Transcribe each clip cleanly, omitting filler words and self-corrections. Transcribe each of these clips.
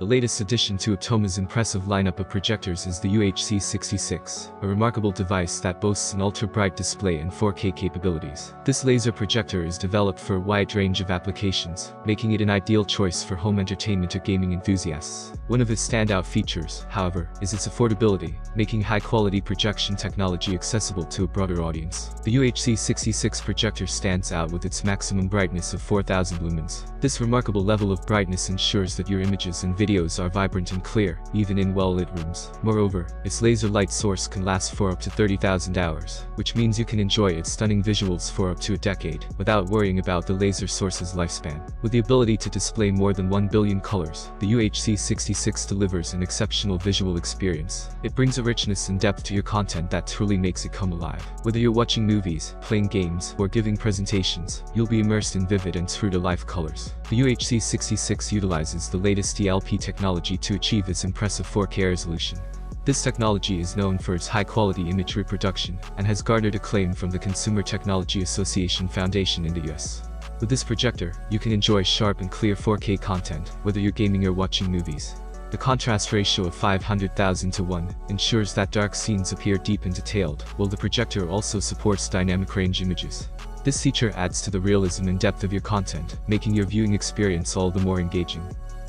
The latest addition to Optoma's impressive lineup of projectors is the UHZ66, a remarkable device that boasts an ultra-bright display and 4K capabilities. This laser projector is developed for a wide range of applications, making it an ideal choice for home entertainment or gaming enthusiasts. One of its standout features, however, is its affordability, making high-quality projection technology accessible to a broader audience. The UHZ66 projector stands out with its maximum brightness of 4000 lumens. This remarkable level of brightness ensures that your images and videos are vibrant and clear, even in well-lit rooms. Moreover, its laser light source can last for up to 30,000 hours, which means you can enjoy its stunning visuals for up to a decade, without worrying about the laser source's lifespan. With the ability to display more than 1 billion colors, the UHZ66 delivers an exceptional visual experience. It brings a richness and depth to your content that truly makes it come alive. Whether you're watching movies, playing games, or giving presentations, you'll be immersed in vivid and true-to-life colors. The UHZ66 utilizes the latest DLP technology to achieve its impressive 4K resolution. This technology is known for its high-quality image reproduction and has garnered acclaim from the Consumer Technology Association Foundation in the US. With this projector, you can enjoy sharp and clear 4K content, whether you're gaming or watching movies. The contrast ratio of 500,000 to 1 ensures that dark scenes appear deep and detailed, while the projector also supports dynamic range images. This feature adds to the realism and depth of your content, making your viewing experience all the more engaging.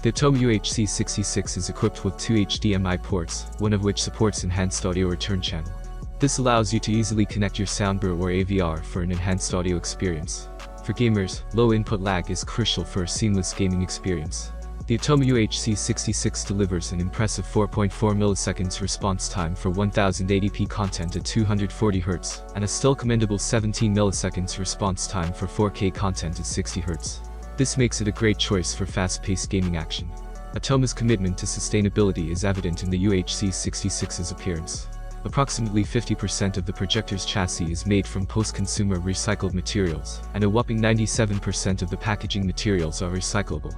The Optoma UHZ66 is equipped with 2 HDMI ports, one of which supports enhanced audio return channel. This allows you to easily connect your soundbar or AVR for an enhanced audio experience. For gamers, low input lag is crucial for a seamless gaming experience. The Optoma UHZ66 delivers an impressive 4.4 milliseconds response time for 1080p content at 240 Hz, and a still commendable 17 milliseconds response time for 4K content at 60 Hz. This makes it a great choice for fast-paced gaming action. Optoma's commitment to sustainability is evident in the UHZ66's appearance. Approximately 50% of the projector's chassis is made from post-consumer recycled materials, and a whopping 97% of the packaging materials are recyclable.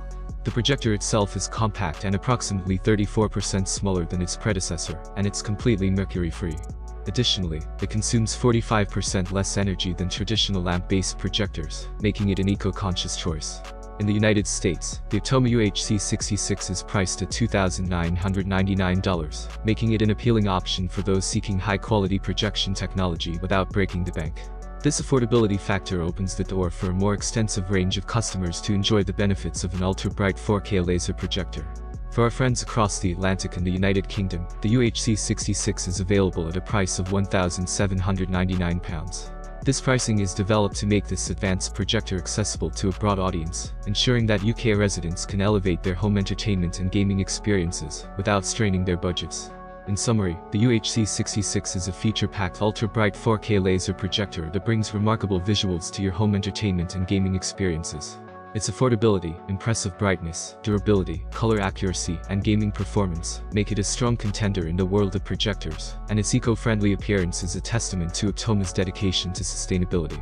The projector itself is compact and approximately 34% smaller than its predecessor, and it's completely mercury-free. Additionally, it consumes 45% less energy than traditional lamp-based projectors, making it an eco-conscious choice. In the United States, the Optoma UHZ66 is priced at $2,999, making it an appealing option for those seeking high-quality projection technology without breaking the bank. This affordability factor opens the door for a more extensive range of customers to enjoy the benefits of an ultra-bright 4K laser projector. For our friends across the Atlantic and the United Kingdom, the UHZ66 is available at a price of £1,799. This pricing is developed to make this advanced projector accessible to a broad audience, ensuring that UK residents can elevate their home entertainment and gaming experiences without straining their budgets. In summary, the UHZ66 is a feature-packed ultra-bright 4K laser projector that brings remarkable visuals to your home entertainment and gaming experiences. Its affordability, impressive brightness, durability, color accuracy, and gaming performance make it a strong contender in the world of projectors, and its eco-friendly appearance is a testament to Optoma's dedication to sustainability.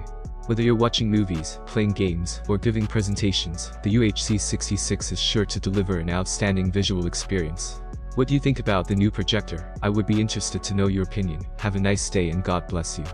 Whether you're watching movies, playing games, or giving presentations, the UHZ66 is sure to deliver an outstanding visual experience. What do you think about the new projector? I would be interested to know your opinion. Have a nice day and God bless you.